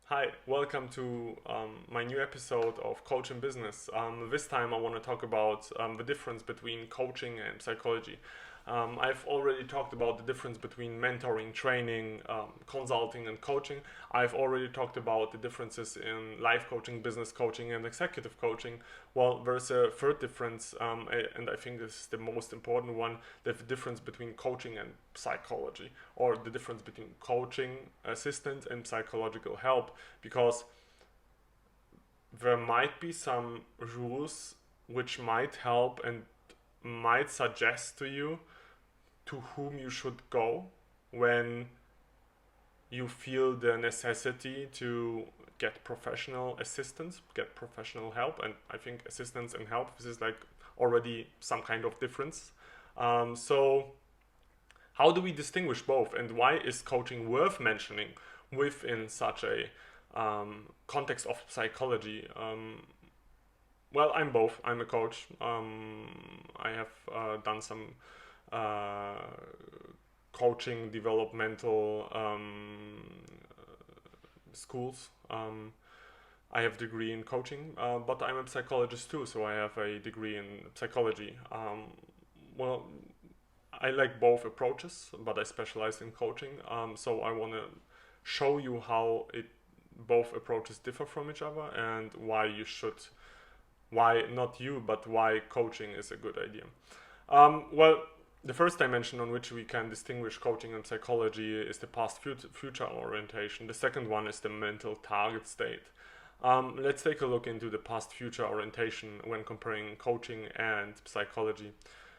Hi, welcome to my new episode of Coach in Business. This time I want to talk about the difference between coaching and psychology. I've already talked about the difference between mentoring, training, consulting, and coaching. I've already talked about the differences in life coaching, business coaching, and executive coaching. Well, there's a third difference, and I think this is the most important one, the difference between coaching and psychology, or the difference between coaching assistance and psychological help, because there might be some rules which might help and might suggest to you to whom you should go when you feel the necessity to get professional assistance, get professional help. And I think assistance and help, this is like already some kind of difference. So how do we distinguish both, and why is coaching worth mentioning within such a context of psychology? Well, I'm both. I'm a coach. I have done some uh, coaching developmental schools. I have a degree in coaching, but I'm a psychologist too, so I have a degree in psychology. Well, I like both approaches, but I specialize in coaching. So I want to show you how it both approaches differ from each other and why you should, why not you, but why coaching is a good idea. Well, the first dimension on which we can distinguish coaching and psychology is the past future orientation. The second one is the mental target state. Let's take a look into the past future orientation when comparing coaching and psychology.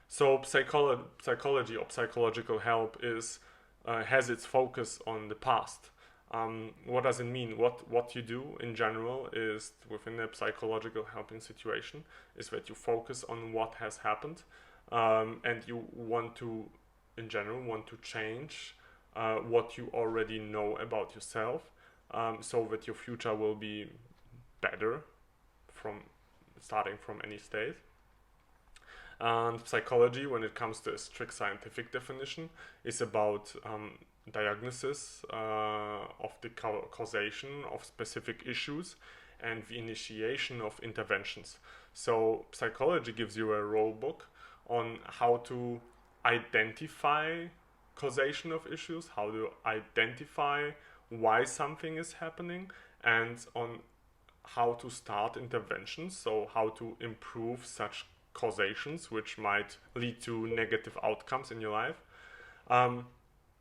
So psychology or psychological help is has its focus on the past. What does it mean? What you do in general is within a psychological helping situation is that you focus on what has happened, and you want to, in general, want to change what you already know about yourself, so that your future will be better from starting from any state. And psychology, when it comes to a strict scientific definition, is about diagnosis of the causation of specific issues and the initiation of interventions. So psychology gives you a rule book on how to identify causation of issues, how to identify why something is happening, and on how to start interventions, so how to improve such causations which might lead to negative outcomes in your life. Um,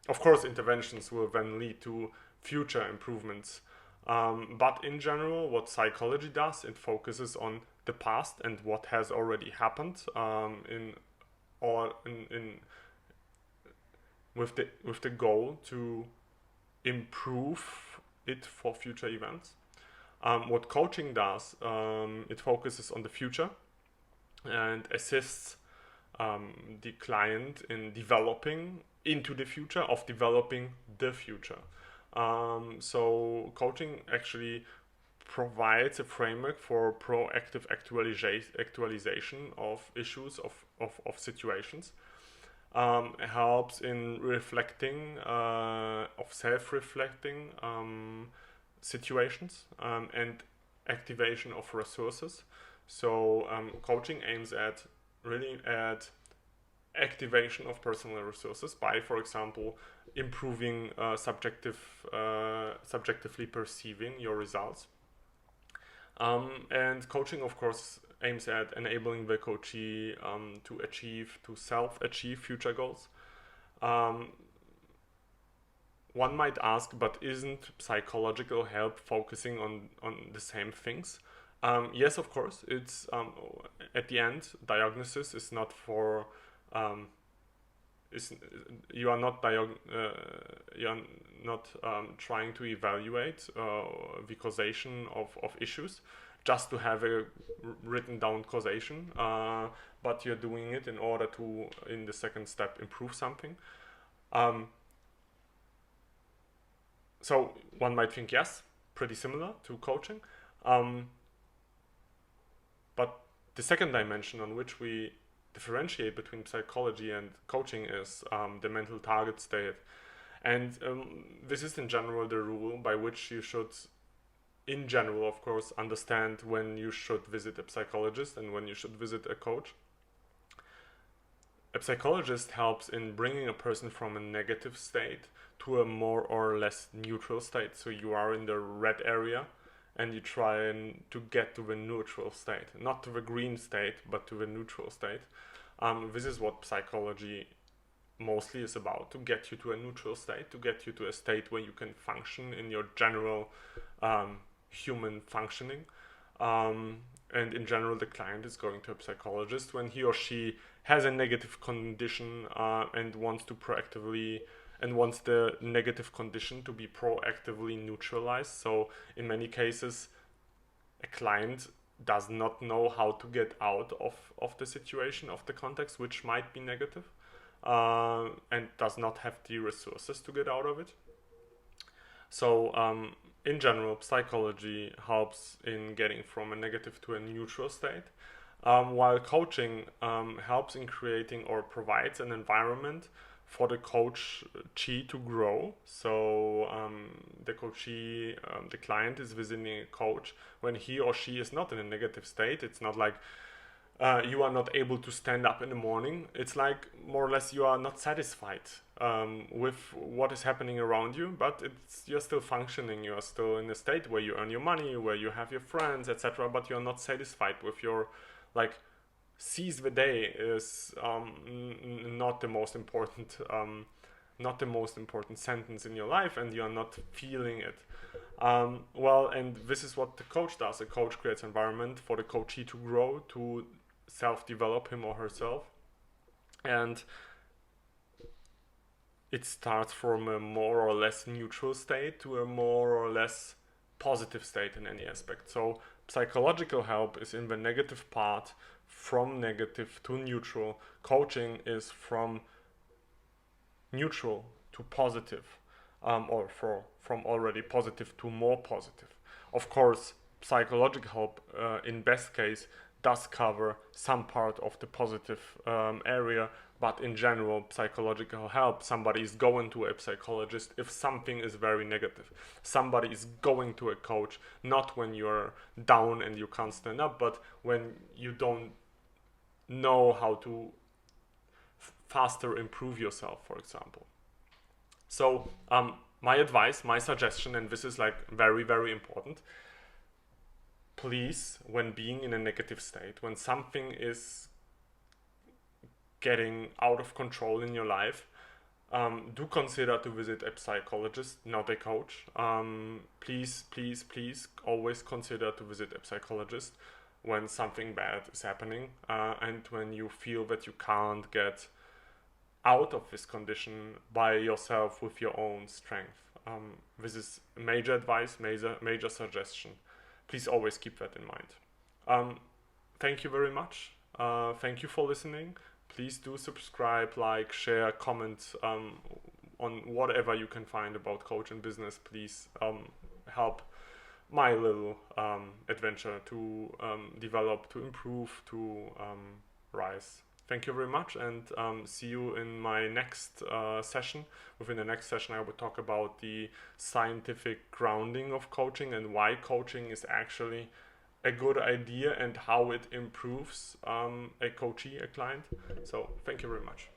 of course, interventions will then lead to future improvements. But in general, what psychology does, it focuses on the past and what has already happened in with the goal to improve it for future events. What coaching does, it focuses on the future and assists the client in developing into the future, of developing the future. So coaching actually provides a framework for proactive actualization of issues, of situations. Helps in reflecting, of self-reflecting situations, and activation of resources. So coaching aims at really at activation of personal resources by, for example, improving subjectively perceiving your results. And coaching, of course, aims at enabling the coachee to self-achieve future goals. Um, One might ask, but isn't psychological help focusing on the same things? Yes, of course. It's at the end, diagnosis is not for is you are not you are not trying to evaluate the causation of issues just to have a written down causation, but you're doing it in order to, in the second step, improve something. Um, so one might think, yes, pretty similar to coaching. Um, but the second dimension on which we differentiate between psychology and coaching is the mental target state. And this is in general the rule by which you should in general, of course, understand when you should visit a psychologist and when you should visit a coach. A psychologist helps in bringing a person from a negative state to a more or less neutral state. So you are in the red area and you try to get to the neutral state, not to the green state, but to the neutral state. This is what psychology mostly is about, to get you to a neutral state, to get you to a state where you can function in your general human functioning. And in general, the client is going to a psychologist when he or she has a negative condition and wants the negative condition to be proactively neutralized. So in many cases, a client does not know how to get out of the situation, of the context, which might be negative, and does not have the resources to get out of it. So in general, psychology helps in getting from a negative to a neutral state, while coaching helps in creating or provides an environment for the coachee to grow. So the coachee, the client is visiting a coach when he or she is not in a negative state. It's not like you are not able to stand up in the morning. It's like more or less you are not satisfied with what is happening around you, but you're still functioning. You are still in a state where you earn your money, where you have your friends, etc. But you're not satisfied with your, like, seize the day is not the most important sentence in your life, and you're not feeling it. Well, and this is what the coach does. A coach creates an environment for the coachee to grow, to self-develop him or herself, and it starts from a more or less neutral state to a more or less positive state in any aspect. So psychological help is in the negative part, from negative to neutral. Coaching is from neutral to positive, or from already positive to more positive. Of course, psychological help in best case does cover some part of the positive area, but in general, psychological help, somebody is going to a psychologist if something is very negative. Somebody is going to a coach not when you're down and you can't stand up, but when you don't know how to faster improve yourself, for example. So my advice, my suggestion, and this is like very, very important: please, when being in a negative state, when something is getting out of control in your life, do consider to visit a psychologist, not a coach. Please, please, please always consider to visit a psychologist when something bad is happening, and when you feel that you can't get out of this condition by yourself with your own strength. This is major advice, major suggestion. Please always keep that in mind. Thank you very much. Thank you for listening. Please do subscribe, like, share, comment on whatever you can find about coach and business. Please help my little adventure to develop, to improve, to rise. Thank you very much, and see you in my next session. Within the next session, I will talk about the scientific grounding of coaching and why coaching is actually a good idea and how it improves a coachee, a client. So thank you very much.